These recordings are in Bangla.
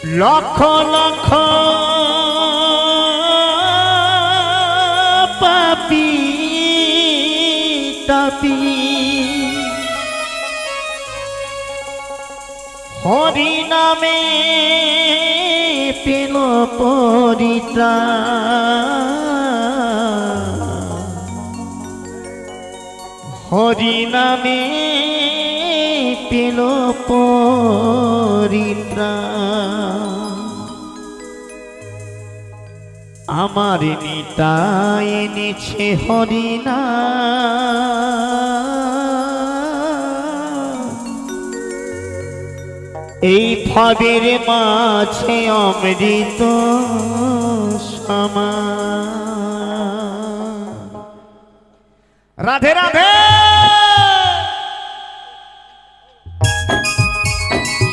লক্ষ লক্ষ পাপী তাপী হরি নামে পেল পরিত্রাণ হরি নামে পেল পরিত্রাণ আমার নিতাই এনেছে হরি নাম এই ভাবের মাঝে অমৃত সমান রাধে রাধে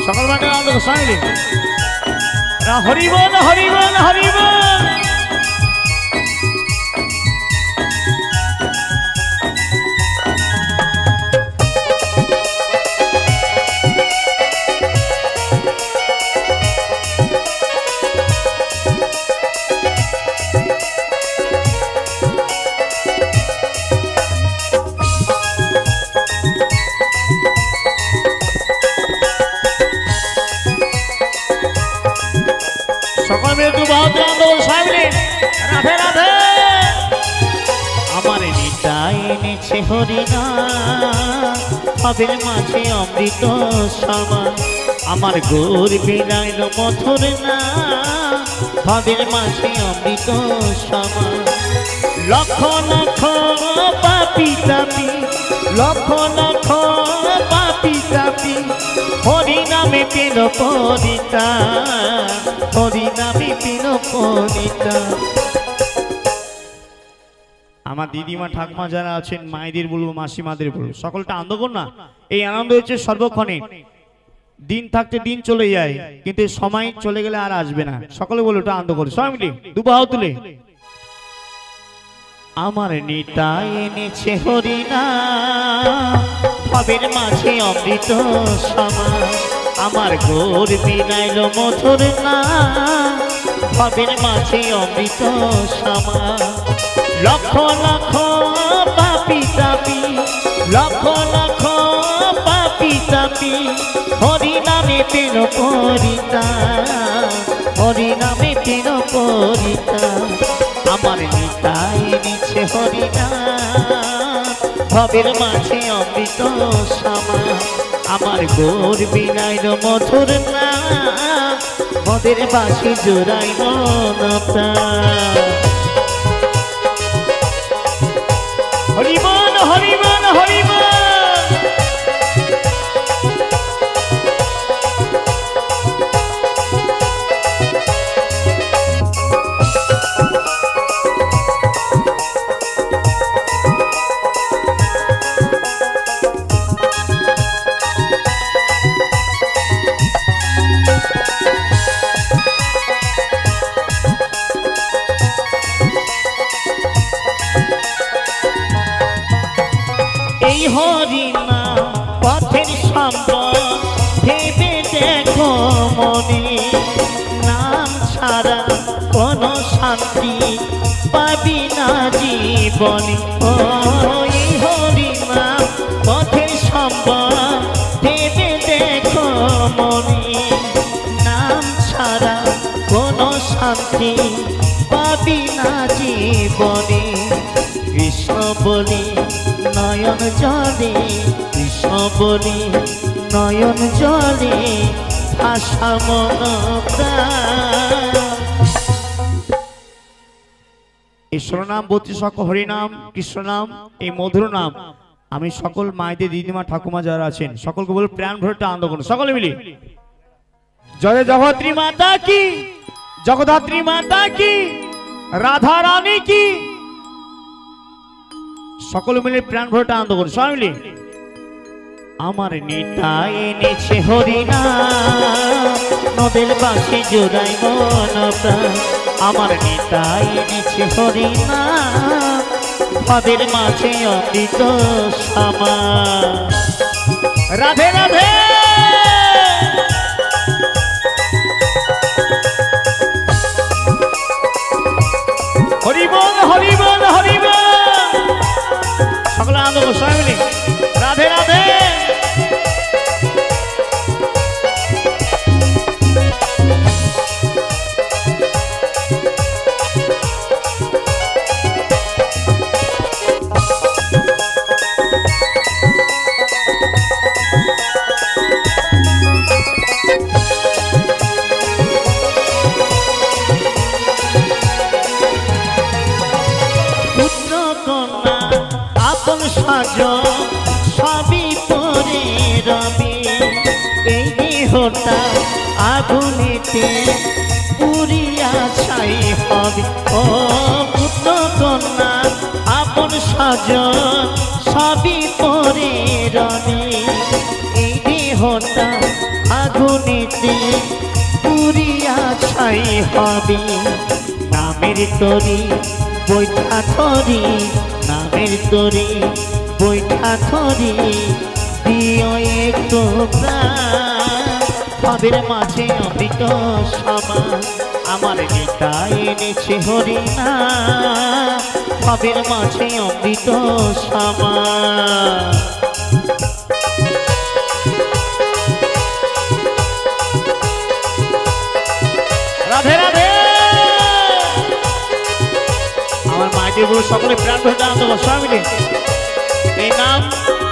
সকল মানে আনন্দ গোস্বামী হরিবল হরিবল হরিবল সকল মিলে দু বাহু আনন্দ গোস্বামী রাধে রাধে আমার নিতাই এনেছে হরি নাম ভাবের মাঝে অমৃত সমান আমার গৌর বিলাইল মধুর নাম ভাবের মাঝে অমৃত সমান লক্ষ লক্ষ পাপী তাপী লক্ষ লক্ষ পাপী তাপী হরি নামে পেল পরিত্রাণ হরি নামে পেল পরিত্রাণ আমার দিদিমা ঠাকুমা যারা আছেন মায়েদের বলবো মাসিমাদের বলবো সকলটা আনন্দ কর না এই আনন্দ হচ্ছে সর্বক্ষণে দিন থাকতে দিন চলে যায় কিন্তু সময় চলে গেলে আর আসবে না সকলে বলে ওটা আনন্দ করে সবাই মিলে দুবাহু তুলে আমার নিতাই এনেছে হরি নাম ভাবের মাঝে অমৃত সমান আমার গৌর বিলাইল মধুর নাম ভাবের মাঝে অমৃত সমান লক্ষ লক্ষ পাপী তাপী লক্ষ লক্ষ পাপী তাপী হরি নামে পেল পরিত্রাণ হরি নামে পেল পরিত্রাণ আমার নিতাই এনেছে হরি নাম ভাবের মাঝে অমৃত সমান আমার গৌর বিলাইল মধুর নাম মদের বাঁশি জোড়াইল না প্রাণ হরিবল হরিবল হরিবল এই হরি নাম পথের সম্পদ ভেবে দেখো মনে নাম ছাড়া কোনো শান্তি পাবি না জীবনে ও এই হরি নাম পথের সম্পদ ভেবে দেখো মনে নাম ছাড়া কোনো শান্তি পাবি না জীবনে কৃষ্ণ বলি নয়ন জলে কৃষ্ণ বলি নয়ন জলে ভাষা মন প্রাণ ঈশ্বর নাম 32 অক্ষর হরিনাম কৃষ্ণ নাম এই মধুর নাম আমি সকল মায়েদের দিদিমা ঠাকুমা যারা আছেন সকলকে বলবো প্রাণ ভরে আনন্দ করুন সকলে মিলে জয় জগত্রী মাতা কি জগদ্ধাত্রী মাতা কি রাধা রানী কি সকলে মিলে প্রাণ ভরে আনন্দ করুন সবাই মিলে আমার নিতাই এনেছে হরি নাম নদের বাঁশি জোড়াই মন প্রাণ আমার নিতাই এনেছে হরি নাম ভাবের মাঝে অমৃত সমান রাধে রাধে সাজন সবই পরে রবি এই দেহটা আগুনেতে পুরিয়া ছাই হবে ও পুত্র কন্যা আপন সাজন সবই পরে রবি এই দেহটা আগুনেতে পুরিয়া ছাই হবে নামের তরি বৈঠা ধরি নামের তরি বৈঠা ধরি দিও একটু প্রাণ ভাবের মাঝে অমৃত সমান আমার নেতা এনেছে হরিনা ভাবের মাঝে অমৃত সমান রাধে রাধে আমার মাটি গুলো সকলে প্রাণ ভরে আনন্দ করো সবাই মিলে এই নাম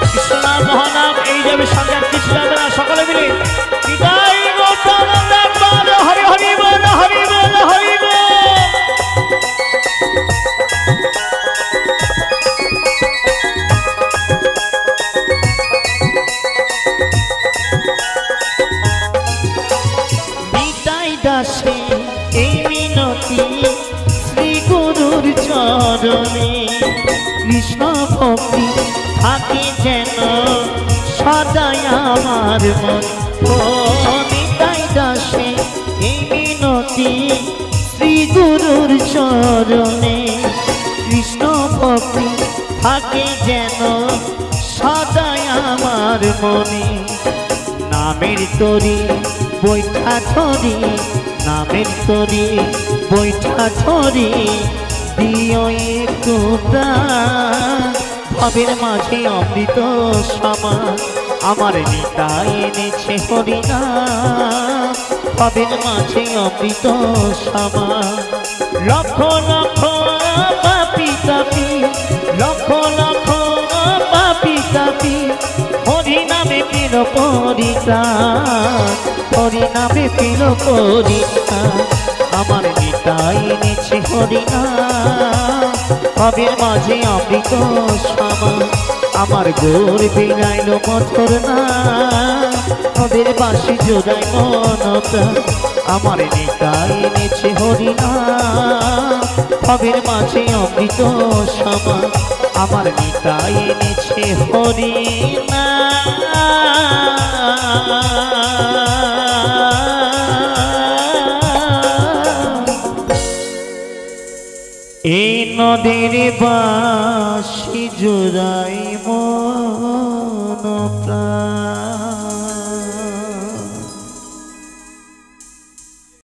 কৃষ্ণ নাম মহানাম এই যাবে সন্ধ্যা কিছু যাবে না সকলে মিলে বিদায় গোপানন্দ বল হরি হরি বল হরি বল হরি বল বিদায় দাসে এই মিনতি শ্রী গুরুর চরণে কৃষ্ণ ভক্তি থাকে যেন সদাই আমার মন ও নিতাই দাসে এই মিনতি শ্রী গুরুর চরণে কৃষ্ণ ভক্তি থাকে যেন সদাই আমার মনে নামের তরি বৈঠা ধরি নামের তরি বৈঠা ধরি দিও একটু প্রাণ ভাবের মাঝে অমৃত সমান আমার নিতাই এনেছে হরিনা ভাবের মাঝে অমৃত সমান লক্ষ লক্ষ পাপি তাপি লক্ষ লক্ষ পাপি তাপি হরিনামে পেল পরিত্রাণ হরিনামে পেল পরিত্রাণ আমার নিতাই এনেছে হরিনা ভাবের মাঝে অমৃত সমান আমার গোর বিলাইল মথুর না ভাবের বাসি জোড়াই মন প্রাণ আমার নিতাই এনেছে হরিনা ভাবের মাঝে অমৃত সমান আমার নিতাই এনেছে হরিনা এই নদীর বাসি জোড়াই মন প্রাণ।